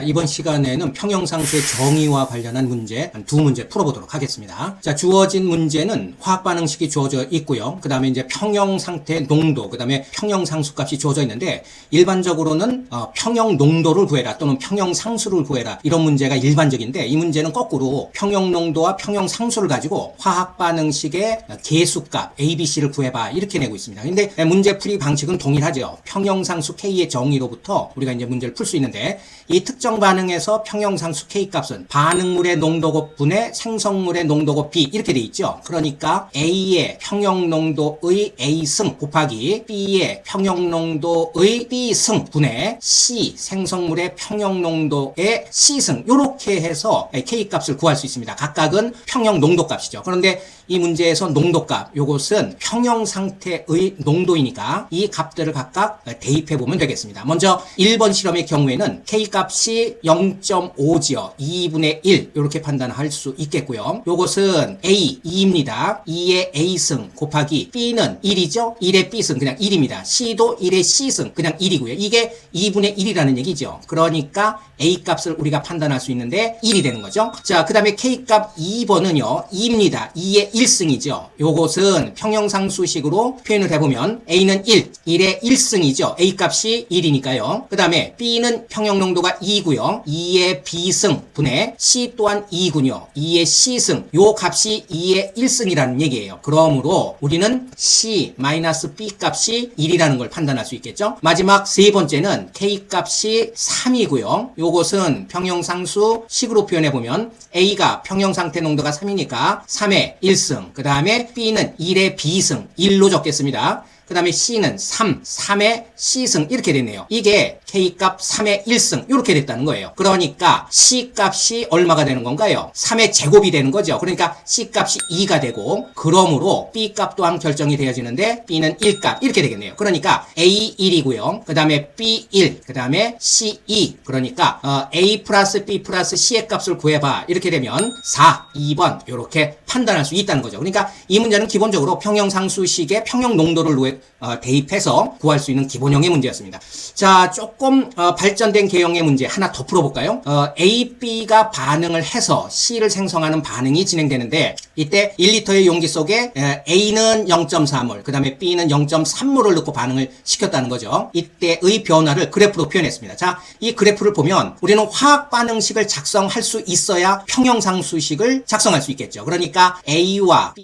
이번 시간에는 평형상수의 정의와 관련한 문제 한 두 문제 풀어보도록 하겠습니다. 자, 주어진 문제는 화학 반응식이 주어져 있고요. 그 다음에 이제 평형상태 농도, 그 다음에 평형상수 값이 주어져 있는데 일반적으로는 평형 농도를 구해라 또는 평형상수를 구해라 이런 문제가 일반적인데 이 문제는 거꾸로 평형 농도와 평형상수를 가지고 화학 반응식의 계수값 ABC를 구해봐 이렇게 내고 있습니다. 근데 문제풀이 방식은 동일하죠. 평형상수 K의 정의로부터 우리가 이제 문제를 풀 수 있는데 이 특정 반응에서 평형상수 K 값은 반응물의 농도 곱분의 생성물의 농도 곱 B 이렇게 돼 있죠. 그러니까 A의 평형 농도의 A승 곱하기 B의 평형 농도의 B승 분의 C 생성물의 평형 농도의 C승 이렇게 해서 K 값을 구할 수 있습니다. 각각은 평형 농도 값이죠. 그런데 이 문제에서 농도값, 요것은 평형 상태의 농도이니까 이 값들을 각각 대입해 보면 되겠습니다. 먼저 1번 실험의 경우에는 K값이 0.5지요. 2분의 1 이렇게 판단할 수 있겠고요. 요것은 A 2입니다. 2의 A승 곱하기 B는 1이죠. 1의 B승 그냥 1입니다. C도 1의 C승 그냥 1이고요. 이게 2분의 1이라는 얘기죠. 그러니까 A값을 우리가 판단할 수 있는데 1이 되는 거죠. 자, 그 다음에 K값 2번은요. 2입니다. 2의 1승이죠. 요것은 평형상수식으로 표현을 해보면 A는 1, 1의 1승이죠. A값이 1이니까요. 그 다음에 B는 평형농도가 2고요. 2의 B승 분의 C 또한 2군요. 2의 C승 요 값이 2의 1승이라는 얘기예요. 그러므로 우리는 C-B 값이 1이라는 걸 판단할 수 있겠죠. 마지막 세 번째는 K값이 3이고요. 요것은 평형상수식으로 표현해보면 A가 평형상태 농도가 3이니까 3의 1승 그 다음에 B는 1의 B승 1로 적겠습니다. 그 다음에 C는 3의 C승 이렇게 됐네요. 이게 K값 3의 1승 이렇게 됐다는 거예요. 그러니까 C값이 얼마가 되는 건가요? 3의 제곱이 되는 거죠. 그러니까 C값이 2가 되고 그러므로 B값 또한 결정이 되어지는데 B는 1값 이렇게 되겠네요. 그러니까 A 1이고요. 그 다음에 B 1, 그 다음에 C 2 그러니까 A 플러스 B 플러스 C의 값을 구해봐 이렇게 되면 4, 2번 이렇게 판단할 수 있다는 거죠. 그러니까 이 문제는 기본적으로 평형상수식의 평형 농도를 대입해서 구할 수 있는 기본형의 문제였습니다. 자, 조금 발전된 개형의 문제 하나 더 풀어볼까요? A, B가 반응을 해서 C를 생성하는 반응이 진행되는데 이때 1리터의 용기 속에 A는 0.4몰, 그 다음에 B는 0.3몰을 넣고 반응을 시켰다는 거죠. 이때의 변화를 그래프로 표현했습니다. 자, 이 그래프를 보면 우리는 화학 반응식을 작성할 수 있어야 평형상수식을 작성할 수 있겠죠. 그러니까 A와 B